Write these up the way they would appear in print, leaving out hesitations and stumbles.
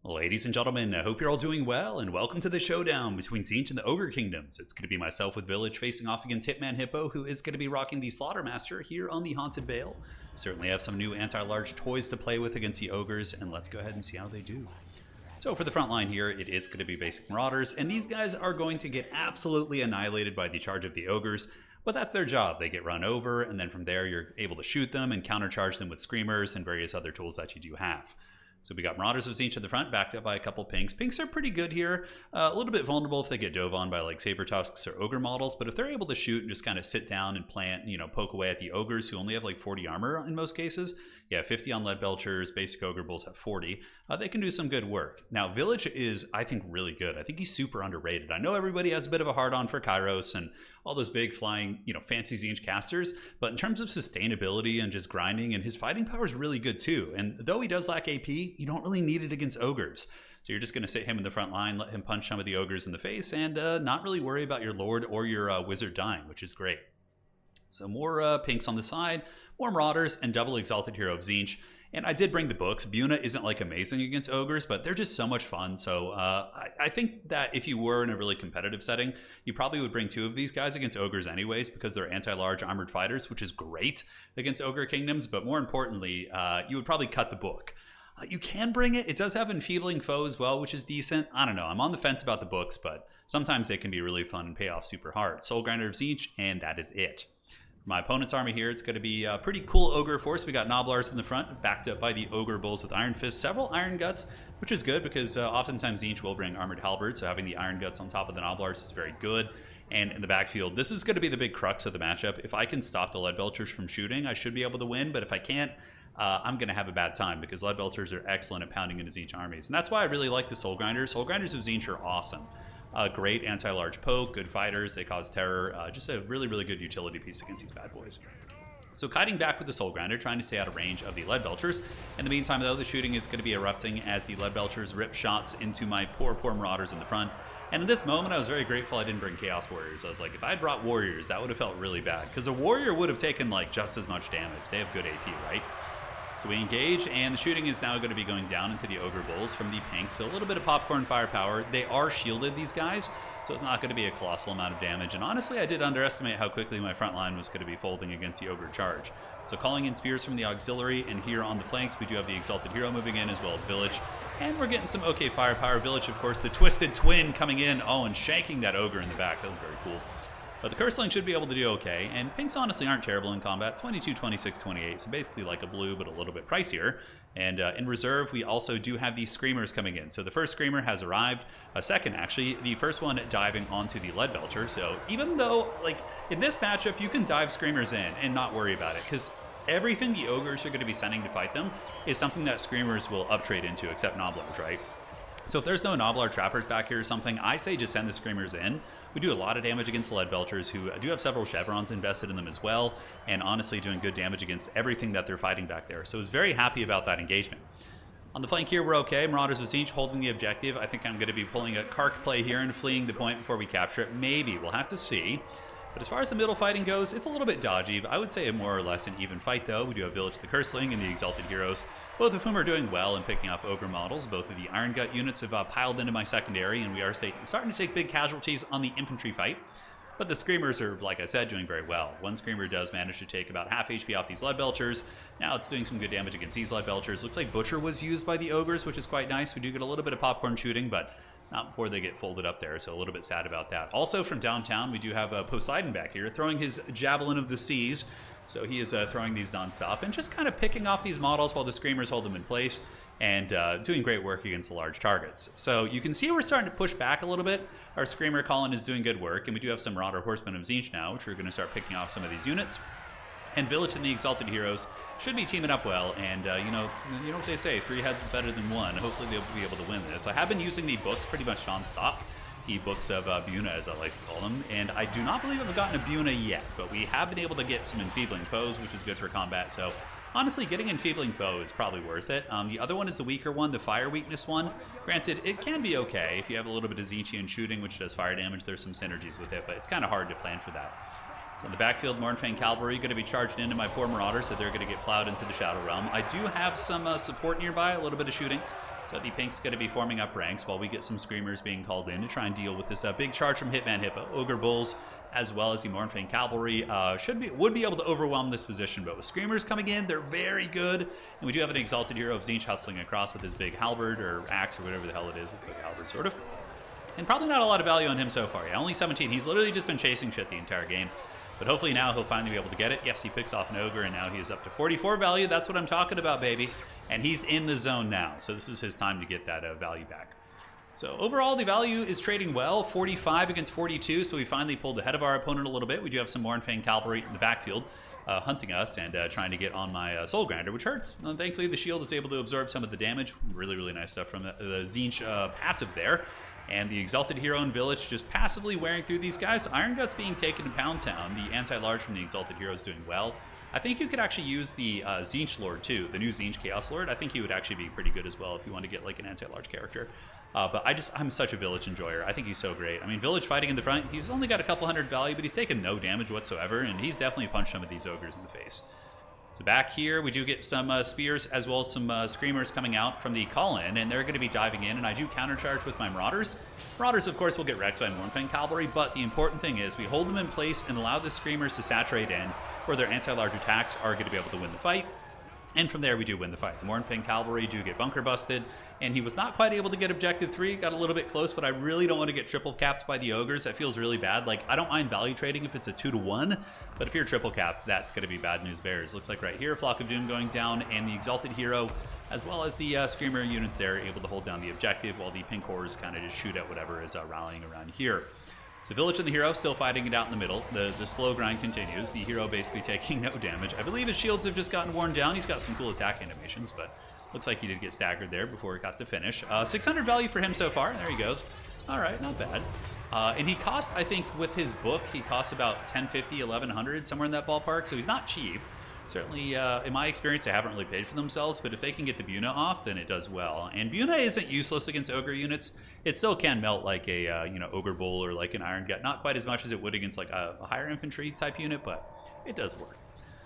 Ladies and gentlemen, I hope you're all doing well, and welcome to the showdown between Tzeentch and the Ogre Kingdoms. It's going to be myself with Village facing off against Hitman Hippo, who is going to be rocking the Slaughtermaster here on the Haunted Vale. Certainly have some new anti-large toys to play with against the Ogres, and let's go ahead and see how they do. So for the front line here, it is going to be basic Marauders, and these guys are going to get absolutely annihilated by the charge of the Ogres, but that's their job. They get run over, and then from there you're able to shoot them and countercharge them with Screamers and various other tools that you do have. So we got Marauders of Tzeentch at the front, backed up by a couple Pinks. Pinks are pretty good here. A little bit vulnerable if they get dove on by like Saber Tusks or Ogre models, but if they're able to shoot and just kind of sit down and plant, poke away at the Ogres who only have like 40 armor in most cases. Yeah, 50 on Lead Belchers, basic Ogre Bulls have 40. They can do some good work. Now, Village is, I think, really good. I think he's super underrated. I know everybody has a bit of a hard-on for Kairos and all those big flying, fancy Tzeentch casters, but in terms of sustainability and just grinding, and his fighting power is really good too. And though he does lack AP, you don't really need it against Ogres. So you're just going to sit him in the front line, let him punch some of the Ogres in the face, and not really worry about your Lord or your Wizard dying, which is great. So more Pinks on the side, more Marauders, and double Exalted Hero of Tzeentch. And I did bring the books. Buna isn't like amazing against Ogres, but they're just so much fun. So I think that if you were in a really competitive setting, you probably would bring two of these guys against Ogres anyways, because they're anti-large armored fighters, which is great against Ogre Kingdoms. But more importantly, you would probably cut the book. You can bring it. It does have Enfeebling Foe as well, which is decent. I don't know. I'm on the fence about the books, but sometimes they can be really fun and pay off super hard. Soul Grinder of Tzeentch, and that is it. My opponent's army here, it's going to be a pretty cool Ogre force. We got Noblars in the front, backed up by the Ogre Bulls with Iron Fist, several Iron Guts, which is good because oftentimes Tzeentch will bring Armored Halberd, so having the Iron Guts on top of the Noblars is very good. And in the backfield, this is going to be the big crux of the matchup. If I can stop the Lead Belchers from shooting, I should be able to win, but if I can't, I'm going to have a bad time because Lead Belchers are excellent at pounding into Tzeentch armies. And that's why I really like the Soul Grinders. Soul Grinders of Tzeentch are awesome. Great anti-large poke, good fighters, they cause terror, just a really, really good utility piece against these bad boys. So kiting back with the Soul Grinder, trying to stay out of range of the Lead Belchers. In the meantime, though, the shooting is going to be erupting as the Lead Belchers rip shots into my poor Marauders in the front. And in this moment, I was very grateful I didn't bring Chaos Warriors. I was like, if I had brought Warriors, that would have felt really bad. Because a Warrior would have taken like just as much damage. They have good AP, right? So we engage, and the shooting is now going to be going down into the Ogre Bulls from the Pinks. So a little bit of popcorn firepower. They are shielded, these guys, so it's not going to be a colossal amount of damage. And honestly, I did underestimate how quickly my front line was going to be folding against the Ogre charge. So calling in Spears from the Auxiliary, and here on the flanks, we do have the Exalted Hero moving in as well as Village. And we're getting some okay firepower. Village, of course, the Twisted Twin coming in. Oh, and shanking that Ogre in the back. That was very cool. But the Curseling should be able to do okay, and Pinks honestly aren't terrible in combat, 22, 26, 28, so basically like a blue, but a little bit pricier. And in reserve, we also do have these Screamers coming in. So the first Screamer has arrived, a second actually, the first one diving onto the Lead Belcher. So even though, like, in this matchup, you can dive Screamers in and not worry about it, because everything the Ogres are going to be sending to fight them is something that Screamers will uptrade into, except Noblars, right? So if there's no Noblar Trappers back here or something, I say just send the Screamers in. We do a lot of damage against the Lead Belchers, who do have several Chevrons invested in them as well, and honestly doing good damage against everything that they're fighting back there. So I was very happy about that engagement. On the flank here, we're okay. Marauders of Tzeentch holding the objective. I think I'm going to be pulling a Kark play here and fleeing the point before we capture it. Maybe. We'll have to see. But as far as the middle fighting goes, it's a little bit dodgy, but I would say a more or less an even fight, though. We do have Village the Curseling and the Exalted Heroes, both of whom are doing well in picking off Ogre models. Both of the Iron Gut units have piled into my secondary, and we are starting to take big casualties on the infantry fight. But the Screamers are, like I said, doing very well. One Screamer does manage to take about half HP off these Lead Belchers. Now it's doing some good damage against these Lead Belchers. Looks like Butcher was used by the Ogres, which is quite nice. We do get a little bit of popcorn shooting, but not before they get folded up there, so a little bit sad about that. Also from downtown, we do have Poseidon back here, throwing his Javelin of the Seas. So he is throwing these nonstop and just kind of picking off these models while the Screamers hold them in place, and doing great work against the large targets. So you can see we're starting to push back a little bit. Our Screamer column is doing good work, and we do have some Marauder Horsemen of Tzeentch now, which are going to start picking off some of these units. And Village and the Exalted Heroes should be teaming up well, and you know what they say, 3 heads is better than 1. Hopefully they'll be able to win this. I have been using the books pretty much nonstop, the books of Buna, as I like to call them, and I do not believe I've gotten a Buna yet, but we have been able to get some Enfeebling Foes, which is good for combat, so honestly, getting Enfeebling Foe is probably worth it. The other one is the weaker one, the Fire Weakness one. Granted, it can be okay if you have a little bit of Tzeentchian shooting, which does fire damage. There's some synergies with it, but it's kind of hard to plan for that. So in the backfield, Mournfang Cavalry going to be charged into my poor Marauders, so they're going to get plowed into the Shadow Realm. I do have some support nearby, a little bit of shooting. So the Pink's going to be forming up ranks while we get some Screamers being called in to try and deal with this big charge from Hitman Hippo. Ogre Bulls, as well as the Mournfang Cavalry, would be able to overwhelm this position. But with Screamers coming in, they're very good. And we do have an Exalted Hero of Tzeentch hustling across with his big halberd or axe or whatever the hell it is. Looks like a halberd, sort of. And probably not a lot of value on him so far. Yeah, only 17. He's literally just been chasing shit the entire game. But hopefully now he'll finally be able to get it. Yes, he picks off an Ogre, and now he is up to 44 value. That's what I'm talking about, baby. And he's in the zone now, so this is his time to get that value back. So overall, the value is trading well, 45 against 42, so we finally pulled ahead of our opponent a little bit. We do have some Mournfang Cavalry in the backfield hunting us and trying to get on my Soul Grinder, which hurts. Thankfully, the shield is able to absorb some of the damage. Really, really nice stuff from the Tzeentch passive there. And the Exalted Hero and Village just passively wearing through these guys. Iron Guts being taken to Pound Town. The anti-large from the Exalted Hero is doing well. I think you could actually use the Tzeentch Lord too, the new Tzeentch Chaos Lord. I think he would actually be pretty good as well if you want to get like an anti-large character. But I'm such a Village enjoyer. I think he's so great. I mean, Village fighting in the front, he's only got a couple hundred value, but he's taken no damage whatsoever, and he's definitely punched some of these Ogres in the face. So back here, we do get some Spears as well as some Screamers coming out from the call-in, and they're going to be diving in, and I do countercharge with my Marauders. Marauders, of course, will get wrecked by Mournfang Cavalry, but the important thing is we hold them in place and allow the Screamers to saturate in, where their anti-large attacks are going to be able to win the fight. And from there, we do win the fight. The Mournfang Cavalry do get bunker busted, and he was not quite able to get Objective 3. Got a little bit close, but I really don't want to get triple capped by the Ogres. That feels really bad. Like, I don't mind value trading if it's a 2-to-1, but if you're triple capped, that's going to be bad news bears. Looks like right here, Flock of Doom going down, and the Exalted Hero, as well as the Screamer units there, able to hold down the objective, while the Pink Horrors kind of just shoot at whatever is rallying around here. So Village and the Hero still fighting it out in the middle. The slow grind continues. The Hero basically taking no damage. I believe his shields have just gotten worn down. He's got some cool attack animations, but looks like he did get staggered there before it got to finish. 600 value for him so far. There he goes. All right, not bad. And he cost, I think, with his book, he costs about 1050, 1100, somewhere in that ballpark. So he's not cheap. Certainly, in my experience, they haven't really paid for themselves, but if they can get the Buna off, then it does well. And Buna isn't useless against Ogre units. It still can melt like a Ogre Bull or like an Iron Gut. Not quite as much as it would against like a higher infantry type unit, but it does work.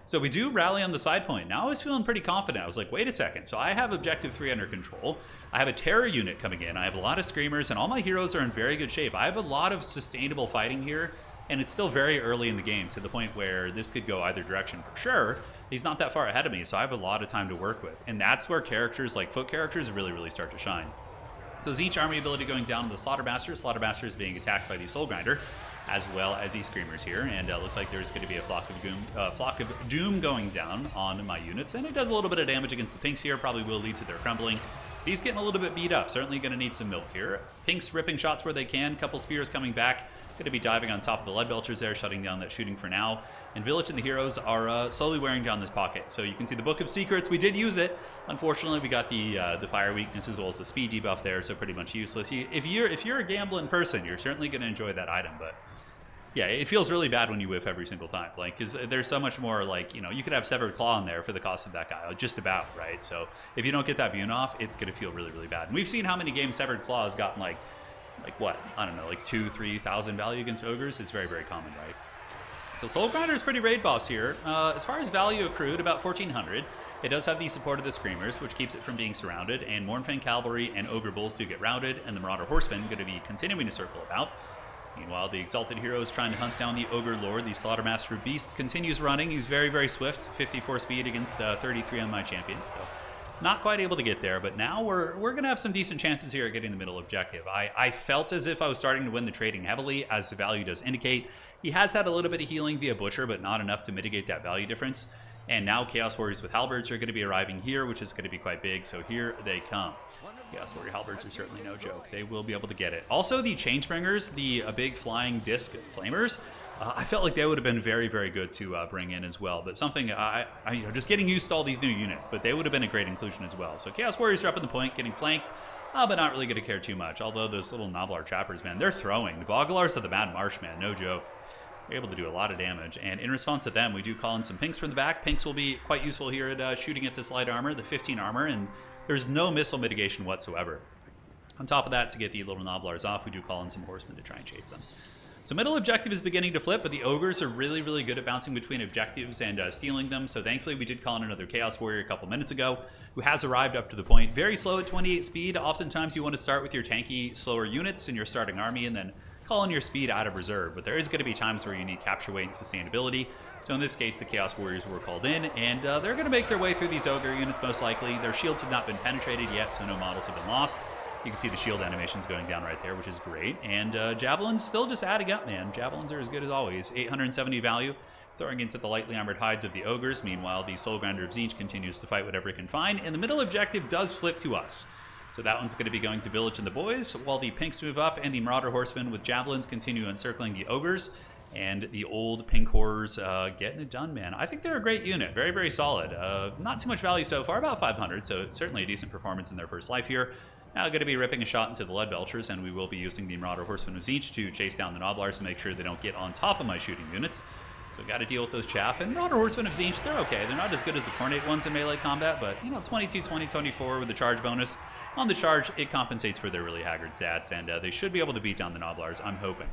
So we do rally on the side point. Now I was feeling pretty confident. I was like, wait a second. So I have Objective 3 under control. I have a Terror unit coming in. I have a lot of Screamers, and all my heroes are in very good shape. I have a lot of sustainable fighting here, and it's still very early in the game to the point where this could go either direction for sure. He's not that far ahead of me, so I have a lot of time to work with. And that's where characters like foot characters really, really start to shine. So Tzeentch army ability going down to the Slaughtermaster. Slaughtermaster is being attacked by the Soul Grinder, as well as these Screamers here. And looks like there's going to be a Flock of Doom going down on my units. And it does a little bit of damage against the Pinks here. Probably will lead to their crumbling. He's getting a little bit beat up. Certainly going to need some milk here. Pinks ripping shots where they can. Couple Spears coming back. Going to be diving on top of the Lead Belchers there, shutting down that shooting for now. And Village and the Heroes are slowly wearing down this pocket. So you can see the Book of Secrets. We did use it. Unfortunately, we got the fire weakness as well as the speed debuff there, so pretty much useless. If you're a gambling person, you're certainly going to enjoy that item. But yeah, it feels really bad when you whiff every single time. Like, because there's so much more. Like, you could have Severed Claw in there for the cost of that guy, just about, right? So if you don't get that Bune off, it's going to feel really, really bad. And we've seen how many games Severed Claw has gotten like what? I don't know, like 2,000-3,000 value against Ogres. It's very, very common, right? So Soul Grinder is pretty raid boss here. As far as value accrued, about 1,400. It does have the support of the Screamers, which keeps it from being surrounded, and Mournfang Cavalry and Ogre Bulls do get rounded, and the Marauder Horsemen going to be continuing to circle about. Meanwhile, the Exalted Hero is trying to hunt down the Ogre Lord. The Slaughtermaster Beast continues running. He's very, very swift. 54 speed against 33 on my champion, so not quite able to get there, but now we're going to have some decent chances here at getting the middle objective. I felt as if I was starting to win the trading heavily, as the value does indicate. He has had a little bit of healing via Butcher, but not enough to mitigate that value difference. And now Chaos Warriors with Halberds are going to be arriving here, which is going to be quite big, so here they come. Chaos Warrior Halberds are certainly no joke. They will be able to get it. Also, the Changebringers, the big flying disc flamers, I felt like they would have been very, very good to bring in as well. But something, just getting used to all these new units, but they would have been a great inclusion as well. So Chaos Warriors are up in the point, getting flanked, but not really going to care too much. Although those little Noblar Trappers, man, they're throwing. The Boggolars of the Mad Marsh, man, no joke. They're able to do a lot of damage. And in response to them, we do call in some Pinks from the back. Pinks will be quite useful here at shooting at this light armor, the 15 armor, and there's no missile mitigation whatsoever. On top of that, to get the little Noblars off, we do call in some Horsemen to try and chase them. So middle objective is beginning to flip, but the Ogres are really, really good at bouncing between objectives and stealing them. So thankfully we did call in another Chaos Warrior a couple minutes ago, who has arrived up to the point. Very slow at 28 speed. Oftentimes you want to start with your tanky, slower units in your starting army and then call in your speed out of reserve. But there is going to be times where you need capture weight and sustainability. So in this case, the Chaos Warriors were called in, and they're going to make their way through these Ogre units most likely. Their shields have not been penetrated yet, so no models have been lost. You can see the shield animations going down right there, which is great. And Javelins still just adding up, man. Javelins are as good as always. 870 value, throwing into the lightly armored hides of the Ogres. Meanwhile, the Soulgrinder of Tzeentch continues to fight whatever it can find. And the middle objective does flip to us. So that one's going to be going to Village and the Boys, while the Pinks move up and the Marauder Horsemen with Javelins continue encircling the Ogres. And the old Pink Horrors getting it done, man. I think they're a great unit. Very, very solid. Not too much value so far, about 500. So certainly a decent performance in their first life here. Now going to be ripping a shot into the Lead Belchers, and we will be using the Marauder Horsemen of Tzeentch to chase down the Noblars to make sure they don't get on top of my shooting units. So got to deal with those chaff. And Marauder Horsemen of Tzeentch, they're okay. They're not as good as the Cornate ones in melee combat, but, you know, 22, 20, 24 with the charge bonus. On the charge, it compensates for their really haggard stats, and they should be able to beat down the Noblars, I'm hoping.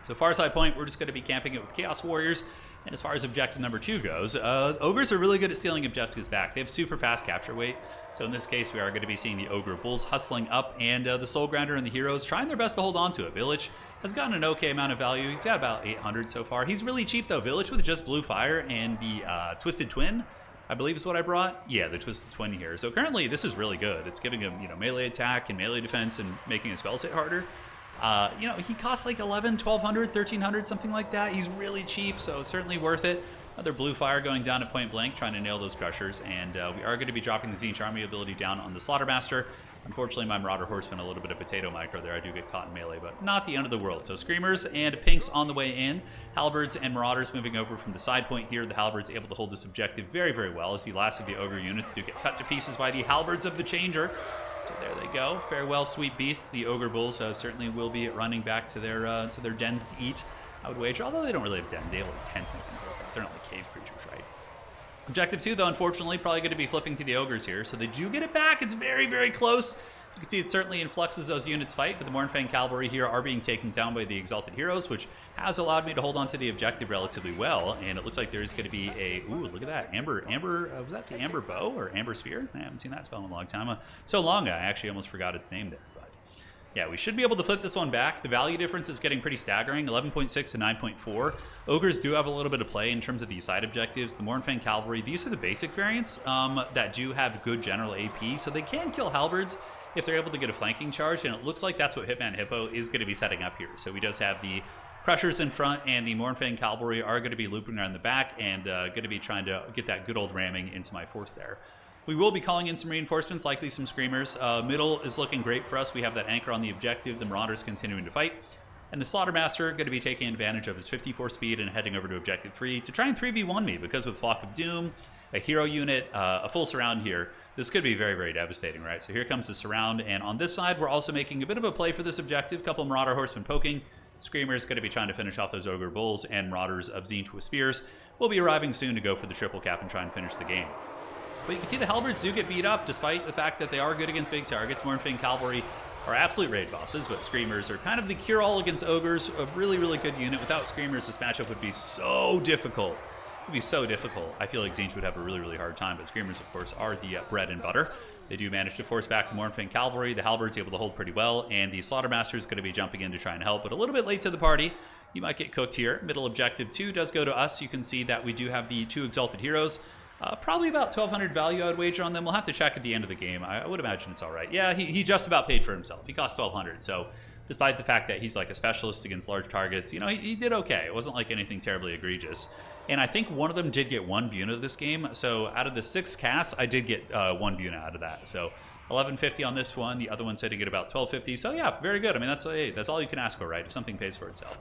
So far side point, we're just going to be camping it with Chaos Warriors. And as far as objective number 2 goes, Ogres are really good at stealing objectives back. They have super fast capture weight. So in this case, we are going to be seeing the Ogre Bulls hustling up, and the Soulgrinder and the Heroes trying their best to hold on to it. Village has gotten an okay amount of value. He's got about 800 so far. He's really cheap though. Village with just Blue Fire and the Twisted Twin, I believe is what I brought. Yeah, the Twisted Twin here. So currently this is really good. It's giving him, you know, melee attack and melee defense and making his spells hit harder. You know, he costs like 11, 1200, 1300, something like that. He's really cheap, so it's certainly worth it. Another Blue Fire going down at point blank, trying to nail those Crushers, and we are going to be dropping the Tzeentch army ability down on the Slaughtermaster. Unfortunately, my Marauder Horseman a little bit of potato micro there. I do get caught in melee, but not the end of the world. So Screamers and Pinks on the way in. Halberds and Marauders moving over from the side point here. The Halberds able to hold this objective very, very well, as the last of the Ogre units do get cut to pieces by the Halberds of the Changer. So there they go. Farewell, sweet beasts. The Ogre Bulls certainly will be running back to their dens to eat, I would wager. Although they don't really have dens. They have like tents and things like that. They're not like cave creatures, right? Objective 2, though, unfortunately, probably going to be flipping to the Ogres here. So they do get it back. It's very, very close. You can see it certainly influxes those units fight, but the Mournfang Cavalry here are being taken down by the Exalted Heroes, which has allowed me to hold on to the objective relatively well. And it looks like there's going to be a, ooh, look at that, Amber, was that the Amber Bow or Amber Spear? I haven't seen that spell in a long time. So long, I actually almost forgot its name there. But yeah, we should be able to flip this one back. The value difference is getting pretty staggering, 11.6 to 9.4. Ogres do have a little bit of play in terms of the side objectives. The Mournfang Cavalry, these are the basic variants that do have good general AP, so they can kill Halberds if they're able to get a flanking charge, and it looks like that's what Hitman Hippo is going to be setting up here. So he does have the Crushers in front, and the Mournfang Cavalry are going to be looping around the back and going to be trying to get that good old ramming into my force there. We will be calling in some reinforcements, likely some Screamers. Middle is looking great for us. We have that anchor on the objective, the Marauders continuing to fight. And the Slaughtermaster going to be taking advantage of his 54 speed and heading over to Objective 3 to try and 3v1 me, because with Flock of Doom, a hero unit, a full surround here, this could be very, very devastating, right? So here comes the surround, and on this side, we're also making a bit of a play for this objective. Couple Marauder Horsemen poking. Screamers going to be trying to finish off those Ogre Bulls, and Marauders of Tzeentch with Spears will be arriving soon to go for the triple cap and try and finish the game. But you can see the Halberds do get beat up, despite the fact that they are good against big targets. Mournfang Cavalry are absolute raid bosses, but Screamers are kind of the cure-all against Ogres. A really, really good unit. Without Screamers, this matchup would be so difficult. It would be so difficult. I feel like Tzeentch would have a really, really hard time, but Screamers, of course, are the bread and butter. They do manage to force back the Mournfang Cavalry. The Halberd's able to hold pretty well, and the Slaughtermaster is going to be jumping in to try and help, but a little bit late to the party. You might get cooked here. Middle objective 2 does go to us. You can see that we do have the 2 Exalted Heroes. Probably about 1,200 value I would wager on them. We'll have to check at the end of the game. I would imagine it's all right. Yeah, he just about paid for himself. He cost 1,200, so despite the fact that he's like a specialist against large targets, you know, he did okay. It wasn't like anything terribly egregious. And I think one of them did get 1 Buna this game. So out of the 6 casts, I did get 1 Buna out of that. So 1150 on this one. The other one said to get about 1250. So yeah, very good. I mean, that's all you can ask for, right? If something pays for itself.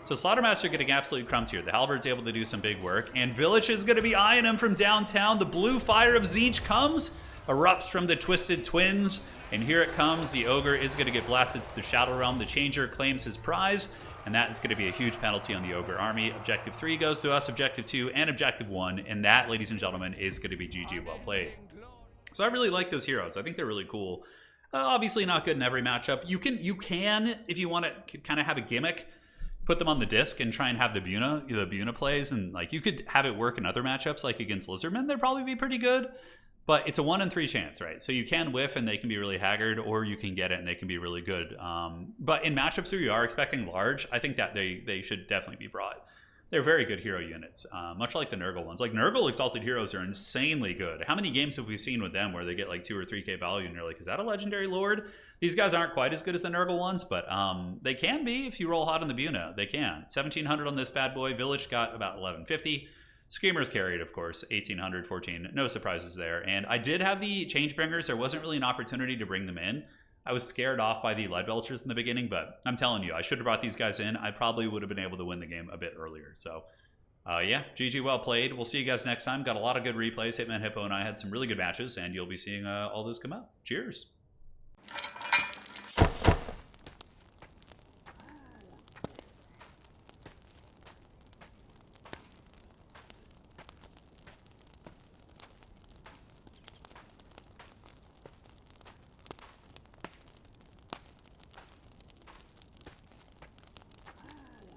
So Slaughtermaster getting absolutely crumbed here. The Halberd's able to do some big work. And Village is going to be eyeing him from downtown. The blue fire of Tzeentch comes, erupts from the Twisted Twins. And here it comes. The Ogre is going to get blasted to the Shadow Realm. The Changer claims his prize. And that is going to be a huge penalty on the Ogre army. Objective 3 goes to us, Objective 2, and Objective 1. And that, ladies and gentlemen, is going to be GG. Well played. So I really like those heroes. I think they're really cool. Obviously not good in every matchup. You can, if you want to kind of have a gimmick, put them on the disc and try and have the Buna plays, and like you could have it work in other matchups, like against Lizardmen, they'd probably be pretty good. But it's a 1 in 3 chance, right? So you can whiff and they can be really haggard, or you can get it and they can be really good. But in matchups where you are expecting large, I think that they should definitely be brought. They're very good hero units, much like the Nurgle ones. Like Nurgle Exalted Heroes are insanely good. How many games have we seen with them where they get like 2 or 3k value and you're like, is that a legendary lord? These guys aren't quite as good as the Nurgle ones, but they can be if you roll hot on the Buna. They can. 1700 on this bad boy. Village got about 1150. Screamers carried, of course, 1800, 14. No surprises there. And I did have the Changebringers. There wasn't really an opportunity to bring them in. I was scared off by the Lead Belchers in the beginning, but I'm telling you, I should have brought these guys in. I probably would have been able to win the game a bit earlier. So, yeah, GG, well played. We'll see you guys next time. Got a lot of good replays. Hitman Hippo and I had some really good matches, and you'll be seeing all those come out. Cheers.